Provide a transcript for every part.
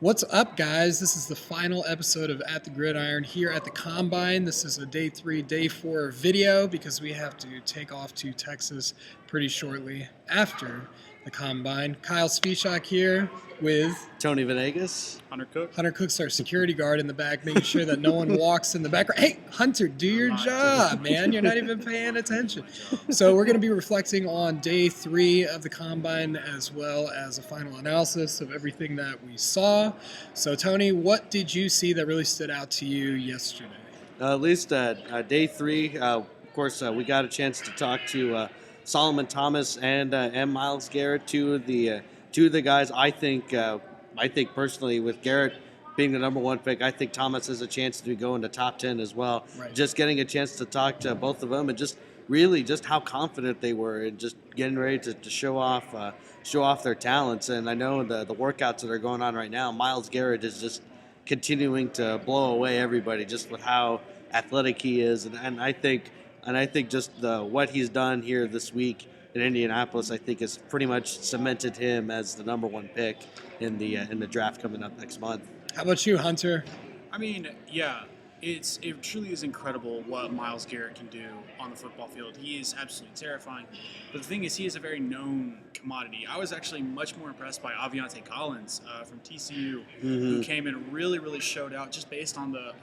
What's up, guys? This is the final episode of At the Gridiron here at the Combine. This is a day 3, day 4 video because we have to take off to Texas pretty shortly after the Combine. Kyle Spishock here with Tony Venegas. Hunter Cooke. Hunter Cooke's our security guard in the back, making sure that no one walks in the background. Hey, Hunter, do your job, man. You're not even paying attention. So we're going to be reflecting on day 3 of the Combine as well as a final analysis of everything that we saw. So, Tony, what did you see that really stood out to you yesterday? At least day 3, of course, we got a chance to talk to Solomon Thomas and Myles Garrett, two of the guys. I think personally, with Garrett being the number 1 pick, I think Thomas has a chance to go into top 10 as well. Right. Just getting a chance to talk to both of them and just really just how confident they were and just getting ready to show off their talents. And I know the workouts that are going on right now, Myles Garrett is just continuing to blow away everybody just with how athletic he is. And I think just what he's done here this week in Indianapolis, I think, has pretty much cemented him as the number 1 pick in the draft coming up next month. How about you, Hunter? I mean, yeah, it truly is incredible what Myles Garrett can do on the football field. He is absolutely terrifying. But the thing is, he is a very known commodity. I was actually much more impressed by Aviante Collins from TCU, who came in and really, really showed out just based on the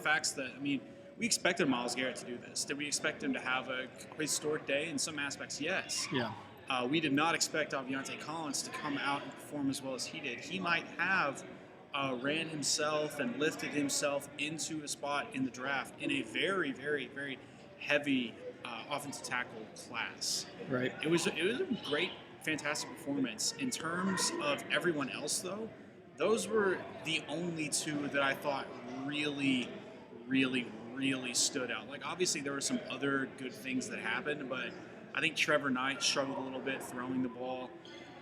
facts that, I mean, we expected Myles Garrett to do this. Did we expect him to have a historic day? In some aspects, yes. Yeah. We did not expect Aviante Collins to come out and perform as well as he did. He might have ran himself and lifted himself into a spot in the draft in a very, very, very heavy offensive tackle class. Right. It was a great, fantastic performance. In terms of everyone else, though, those were the only 2 that I thought really, really, really stood out. Like, obviously there were some other good things that happened, but I think Trevor Knight struggled a little bit throwing the ball.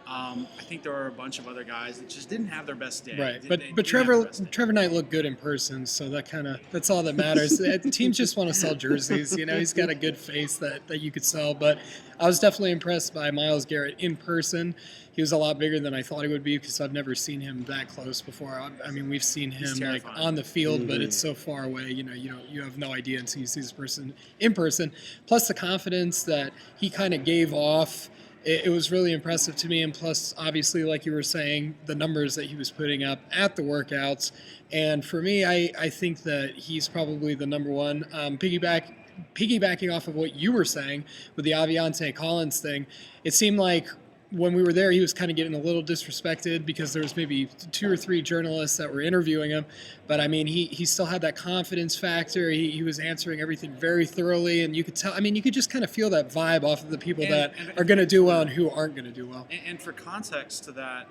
I think there are a bunch of other guys that just didn't have their best day. Right, but Trevor Knight looked good in person, so that's all that matters. Teams just want to sell jerseys. You know, he's got a good face that you could sell. But I was definitely impressed by Myles Garrett in person. He was a lot bigger than I thought he would be because I've never seen him that close before. I mean, we've seen him like on the field, but it's so far away. You know, you have no idea until you see this person in person. Plus the confidence that he kind of gave off. It was really impressive to me, and plus, obviously, like you were saying, the numbers that he was putting up at the workouts. And for me, I think that he's probably the number 1. Piggybacking off of what you were saying with the Aviante Collins thing, it seemed like when we were there, he was kind of getting a little disrespected because there was maybe 2 or 3 journalists that were interviewing him. But, I mean, he still had that confidence factor. He was answering everything very thoroughly, and you could tell. I mean, you could just kind of feel that vibe off of the people that are going to do well and who aren't going to do well. And for context to that,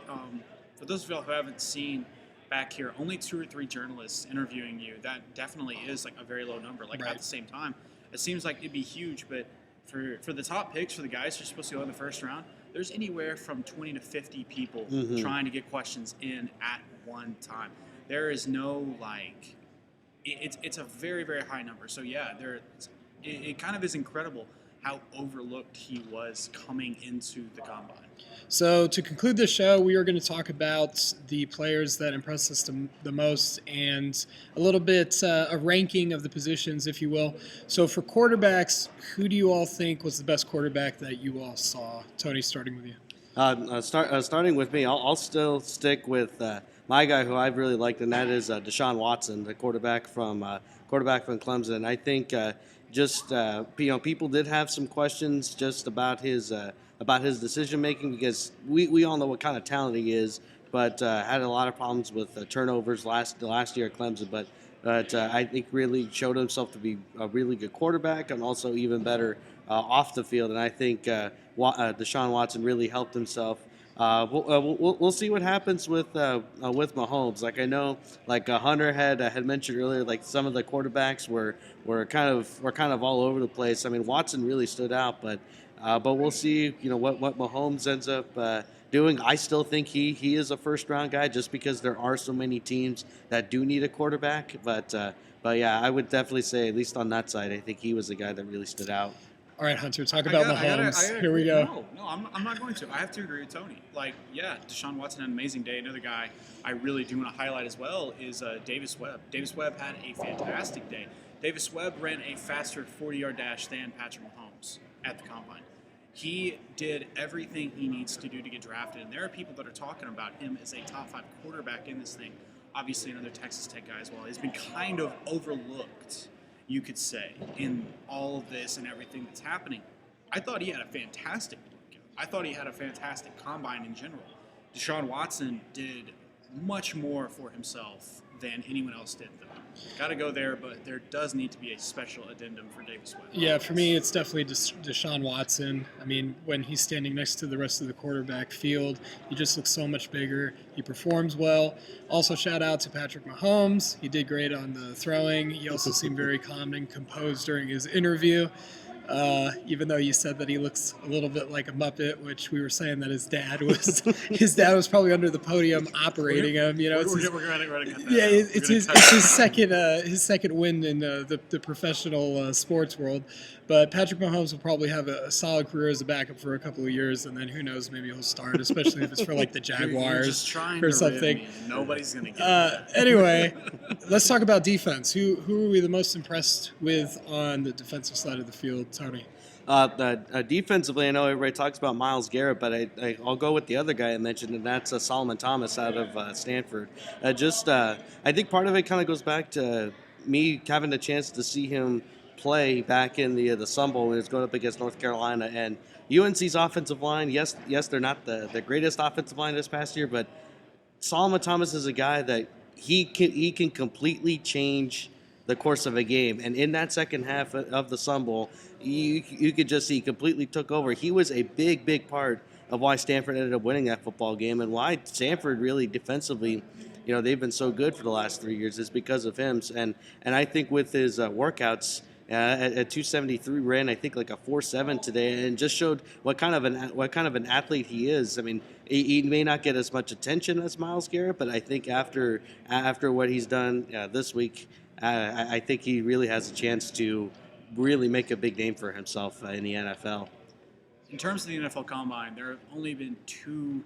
for those of y'all who haven't seen back here, only 2 or 3 journalists interviewing you, that definitely is like a very low number. Like, at the same time, it seems like it'd be huge, but for the top picks, for the guys who are supposed to go in the first round, there's anywhere from 20 to 50 people trying to get questions in at one time. There is no, like, it's a very, very high number. So, yeah, it kind of is incredible how overlooked he was coming into the Combine. So to conclude the show, we are going to talk about the players that impressed us the most and a little bit a ranking of the positions, if you will. So for quarterbacks, who do you all think was the best quarterback that you all saw? Tony, starting with you. Starting with me, I'll still stick with my guy who I really liked, and that is Deshaun Watson, the quarterback from Clemson. I think people did have some questions just about his decision making because we all know what kind of talent he is, but had a lot of problems with turnovers last year at Clemson. But I think really showed himself to be a really good quarterback and also even better off the field. And I think Deshaun Watson really helped himself. We'll see what happens with Mahomes. Like I know, like Hunter had mentioned earlier, like some of the quarterbacks were kind of all over the place. I mean, Watson really stood out, but we'll see. You know what Mahomes ends up doing. I still think he is a first round guy just because there are so many teams that do need a quarterback. But yeah, I would definitely say at least on that side, I think he was the guy that really stood out. All right, Hunter, talk about Mahomes. Here we go. No, I'm not going to. I have to agree with Tony. Like, yeah, Deshaun Watson had an amazing day. Another guy I really do want to highlight as well is Davis Webb. Davis Webb had a fantastic day. Davis Webb ran a faster 40-yard dash than Patrick Mahomes at the Combine. He did everything he needs to do to get drafted, and there are people that are talking about him as a top 5 quarterback in this thing. Obviously, another Texas Tech guy as well. He's been kind of overlooked, you could say, in all of this and everything that's happening. I thought he had a fantastic workout. I thought he had a fantastic combine in general. Deshaun Watson did much more for himself than anyone else did, though. Got to go there, but there does need to be a special addendum for Davis Webb. Yeah, for me, it's definitely Deshaun Watson. I mean, when he's standing next to the rest of the quarterback field, he just looks so much bigger. He performs well. Also, shout out to Patrick Mahomes. He did great on the throwing. He also seemed very calm and composed during his interview. Even though you said that he looks a little bit like a Muppet, which we were saying that his dad was probably under the podium operating him. You know, it's his second win in the professional sports world. But Patrick Mahomes will probably have a solid career as a backup for a couple of years, and then who knows, maybe he'll start, especially if it's for like the Jaguars or something. Nobody's gonna get anyway, let's talk about defense. Who are we the most impressed with on the defensive side of the field, Tony? Defensively, I know everybody talks about Myles Garrett, but I'll go with the other guy I mentioned, and that's Solomon Thomas out of Stanford. I think part of it kind of goes back to me having the chance to see him play back in the Sun Bowl when he was going up against North Carolina. And UNC's offensive line, yes, they're not the greatest offensive line this past year, but Solomon Thomas is a guy that he can completely change the course of a game. And in that second half of the Sun Bowl, you could just see he completely took over. He was a big part of why Stanford ended up winning that football game, and why Stanford really defensively, they've been so good for the last 3 years is because of him. And I think with his workouts, at 273 ran I think like a 4.7 today, and just showed what kind of an athlete he is. I mean, he may not get as much attention as Myles Garrett, but I think after what he's done this week, I think he really has a chance to really make a big name for himself in the NFL. In terms of the NFL Combine, there have only been 2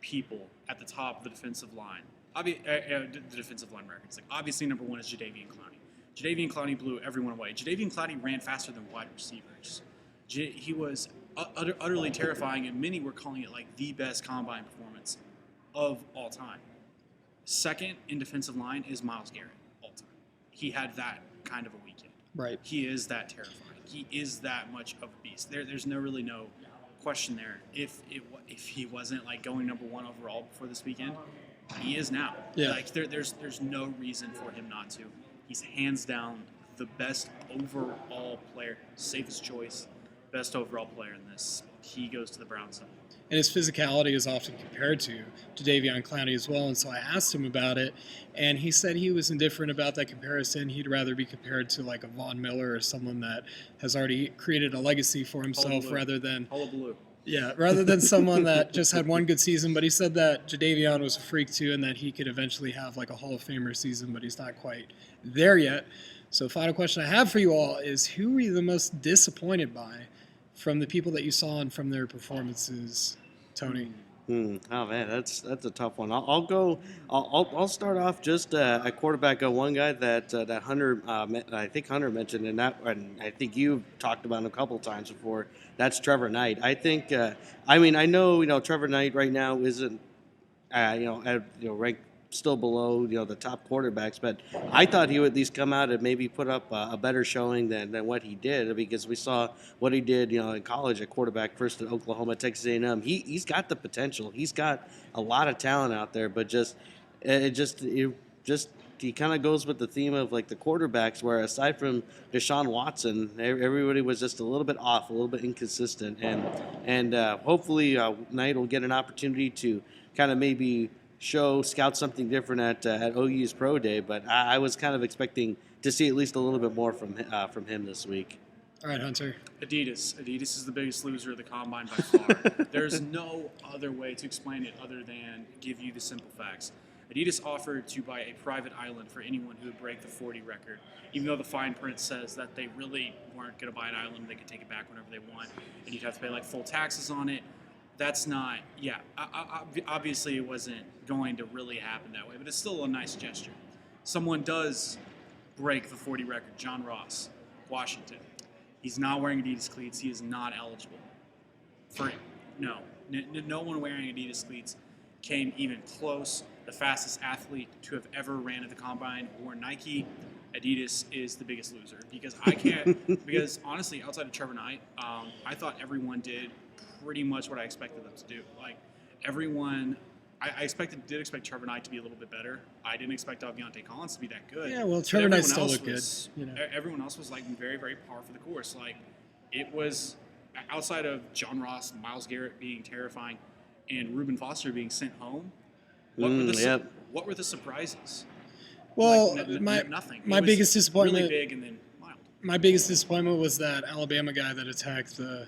people at the top of the defensive line. The defensive line records. Like, obviously, number 1 is Jadeveon Clowney. Jadeveon Clowney blew everyone away. Jadeveon Clowney ran faster than wide receivers. He was utterly terrifying, and many were calling it like the best combine performance of all time. Second in defensive line is Myles Garrett all time. He had that kind of a weekend. Right. He is that terrifying. He is that much of a beast. There's really no question there. If he wasn't like going number 1 overall before this weekend, he is now. Yeah. Like there's no reason for him not to. He's hands down the best overall player, safest choice, best overall player in this. He goes to the Browns. And his physicality is often compared to Jadeveon Clowney as well. And so I asked him about it, and he said he was indifferent about that comparison. He'd rather be compared to like a Von Miller or someone that has already created a legacy for himself rather than someone that just had one good season. But he said that Jadeveon was a freak too, and that he could eventually have like a Hall of Famer season, but he's not quite there yet. So final question I have for you all is, who were you the most disappointed by from the people that you saw and from their performances, Tony? Oh man, that's a tough one. I'll start off just a quarterback. One guy that Hunter, I think Hunter mentioned, and I think you've talked about him a couple times before. That's Trevor Knight. I think. I know Trevor Knight right now isn't ranked still below the top quarterbacks, but I thought he would at least come out and maybe put up a better showing than what he did, because we saw what he did in college at quarterback, first at Oklahoma, Texas A&M. He's got the potential. He's got a lot of talent out there, but he kind of goes with the theme of like the quarterbacks, where aside from Deshaun Watson, everybody was just a little bit off, a little bit inconsistent, and hopefully Knight will get an opportunity to kind of maybe scout something different at OU's Pro Day, but I was kind of expecting to see at least a little bit more from him this week. All right, Hunter. Adidas is the biggest loser of the Combine by far. There's no other way to explain it other than give you the simple facts. Adidas offered to buy a private island for anyone who would break the 40 record, even though the fine print says that they really weren't going to buy an island. They could take it back whenever they want, and you'd have to pay like full taxes on it. That's not, obviously it wasn't going to really happen that way, but it's still a nice gesture. Someone does break the 40 record, John Ross, Washington. He's not wearing Adidas cleats. He is not eligible for it. No one wearing Adidas cleats came even close. The fastest athlete to have ever ran at the combine wore Nike. Adidas is the biggest loser because I can't. Because honestly, outside of Trevor Knight, I thought everyone did pretty much what I expected them to do. Like everyone, I did expect Trevor Knight to be a little bit better. I didn't expect Deontay Collins to be that good. Yeah, well, Trevor Knight still looked good. Everyone else was like very, very par for the course. Like it was outside of John Ross, Myles Garrett being terrifying, and Reuben Foster being sent home. What were the surprises? Well, nothing. My biggest disappointment. Really big and then mild. My biggest disappointment was that Alabama guy that attacked the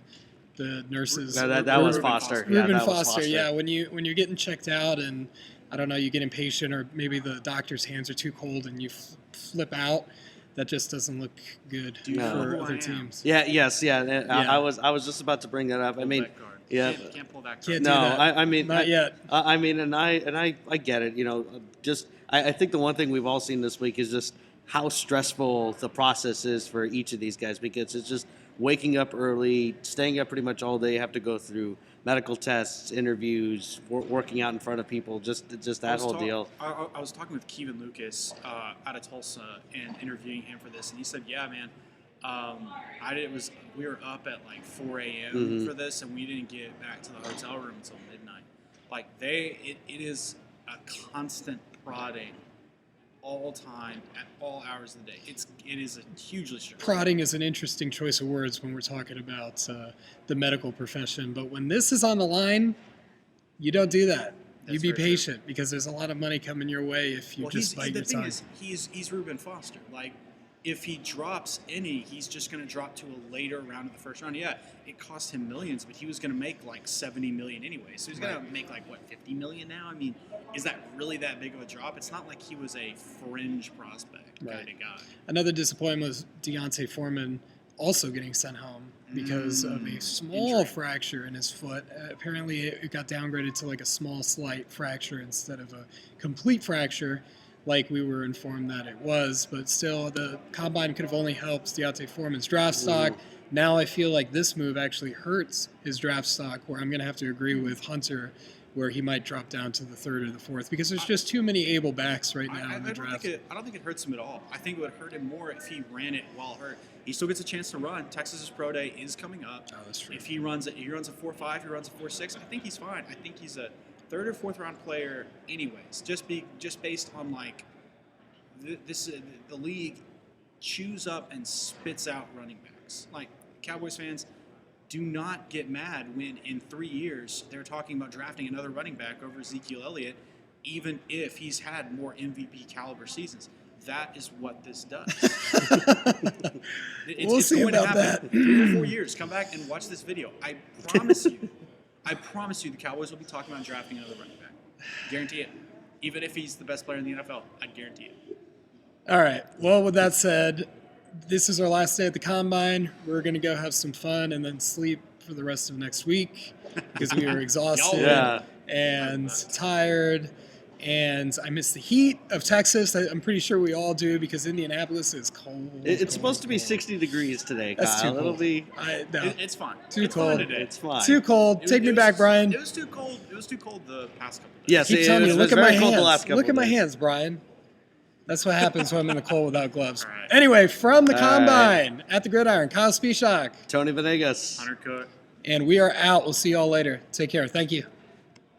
nurses. That was Foster. Reuben Foster. Yeah, when you're getting checked out and I don't know, you get impatient or maybe the doctor's hands are too cold and you flip out. That just doesn't look good for other teams. I was just about to bring that up. Can't pull that card. I mean, not yet. I mean, and I get it. I think the one thing we've all seen this week is just how stressful the process is for each of these guys because it's just waking up early, staying up pretty much all day, have to go through medical tests, interviews, working out in front of people, just that whole deal. I was talking with Kevin Lucas out of Tulsa and interviewing him for this, and he said, "Yeah, man, we were up at like 4 a.m. for this, and we didn't get back to the hotel room until midnight. Like it is a constant prodding." All time at all hours of the day. It is a hugely stressful. Prodding is an interesting choice of words when we're talking about the medical profession, but when this is on the line, you don't do that. You be patient because there's a lot of money coming your way if you just bite your tongue. The thing is, he's Reuben Foster. Like, if he drops any, he's just going to drop to a later round of the first round. Yeah, it cost him millions, but he was going to make like $70 million anyway. So he's going to make like what, $50 million now? I mean, is that really that big of a drop? It's not like he was a fringe prospect kind of guy. Another disappointment was Deontay Foreman also getting sent home because of a small fracture in his foot. Apparently, it got downgraded to like a small, slight fracture instead of a complete fracture, like we were informed that it was. But still, the combine could have only helped Deontay Foreman's draft stock. Now I feel like this move actually hurts his draft stock, where I'm going to have to agree with Hunter, where he might drop down to the third or the fourth because there's just too many able backs right now in the draft. I don't think it hurts him at all. I think it would hurt him more if he ran it while hurt. He still gets a chance to run. Texas's pro day is coming up. Oh, that's true. If he runs a 4.5, he runs a 4.6, I think he's fine. I think he's a third or fourth round player anyways. Just based on like the league chews up and spits out running backs. Like Cowboys fans, do not get mad when in 3 years they're talking about drafting another running back over Ezekiel Elliott, even if he's had more MVP caliber seasons. That is what this does. We'll see about that. 3 or 4 years. Come back and watch this video. I promise you the Cowboys will be talking about drafting another running back. Guarantee it. Even if he's the best player in the NFL, I guarantee it. All right. Well, with that said, this is our last day at the Combine. We're going to go have some fun and then sleep for the rest of next week because we were exhausted and tired. And I miss the heat of Texas. I'm pretty sure we all do because Indianapolis is cold. It's supposed to be 60 degrees today, Kyle. That's too cold. It'll be. It's fine. Too cold. It's fine. Too cold. Take me back, Brian. It was too cold. It was too cold the past couple days. Yes, Keep telling you, look at my hands. Look at my days. hands, Brian. That's what happens when I'm in the cold without gloves. Right. Anyway, from the Combine at the Gridiron, Kyle Spishock, Tony Venegas, Hunter Cooke. And we are out. We'll see you all later. Take care. Thank you.